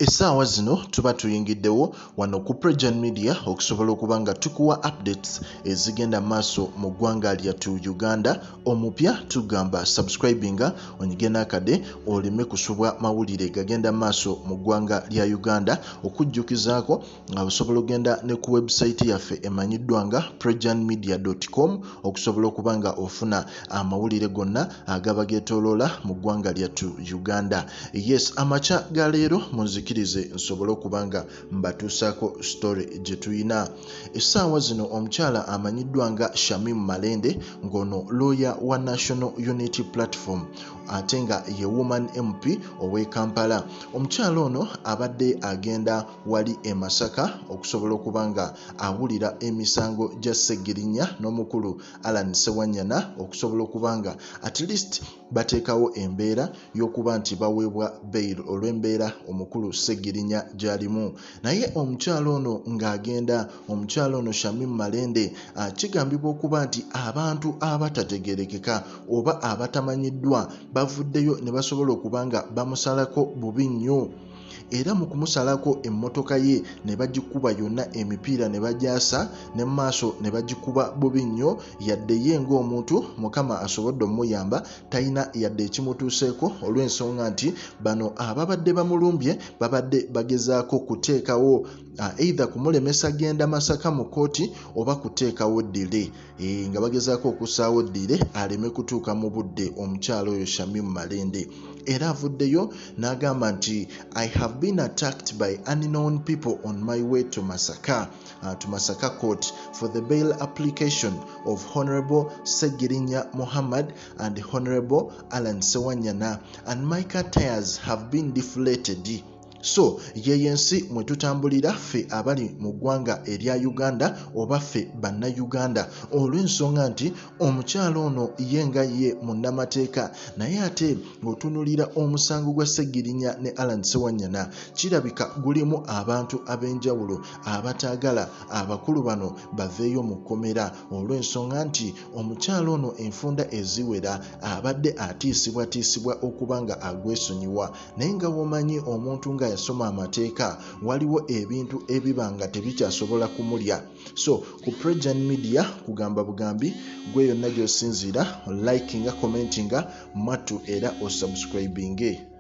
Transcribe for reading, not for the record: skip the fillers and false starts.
Essaawa zino tuba tuyingiddewo wano ku Prejani Media okusobola okuba nga tukuwa updates ezigenda maaso mu ggwanga lyattu Uganda. Omupya tugamba subscribinga onyige n'akade oleme kusubwa mawulire gagenda maaso mu ggwanga lya Uganda. Okujjukizaako nga osobola ogenda ne ku website yaffe emanyiddwa nga prejanmedia.com okusobola okuba nga ofuna amawulire gonna agaba geetooloola mu ggwanga lyattu Uganda. Yes, amakya ga leero munzikirize nsobole okuba nga mbatuusaako story gye tuyina. Essaawa zino omukyala amanyiddwa nga Shamim Malende ng'ono lawyer wa National Unity Platform ate nga ye woman MP ow'e Kampala. Omukyala ono abadde agenda wali e Masaka okusobola okuba nga awulira emisango gya Ssegirinya n'omukulu Allan SEWANYANA okusobola okuba nga at least bateekawo embeera y'okuba nti baweebwa bail olw'embeera omukulu Ssegirinya gy'alimu. Naye omukyala ono ng'agenda, omukyala ono Shamim Malende kigambibwa okuba nti abantu abatategeerekeka oba abatamanyiddwa bavuddeyo ne basobola okuba nga bamusalako bubi nnyo. Era mu kumusalako Emotokaye ne bagikuba yonna emipiira ne bagyasa ne maaso ne bagikuba bubi nnyo, yadde ye ng'omuntu Mukama asobodde omuyamba talina yadde ekimutuuseeko olw'ensonga nti bano ababadde bamulumbye babadde bagezaako kuteekawo either kumulemesa genda Masaka mu kooti oba kuteekawo ddire nga bagezaako okussaawo ddire aleme kutuuka mu budde omukyalo oyo Shamim Malende. Era avuddeyo n'agamba nti I have been attacked by unknown people on my way to Masaka court for the bail application of Honorable Ssegirinya Muhammad and Honorable Allan Ssewanyana, and my tyres have been deflated. So yeyensi mwe tutambulira ffe abali mu ggwanga erya Uganda oba ffe banna Uganda olw'ensonga nti omukyalo ono ye nga ye munnamateeka, naye ate ng'otunulira omusango gwa Ssegirinya ne Allan Ssewanyana kirabika gulimu abantu ab'enjawulo abataagala abakulu bano baveeyo mu kkomera olw'ensonga nti omukyalo ono enfunda eziwera abadde atiisibwatiisibwa okuba nga agwesonyiwa. Naye nga womanyi omuntu nga yasoma amateeka waliwo ebintu ebiba nga tebikyasobola kumulya. So ku Prejani Media kugamba bugambi gwe yonna gy'osinziira likinga commentinga mwattu era osubscribinge.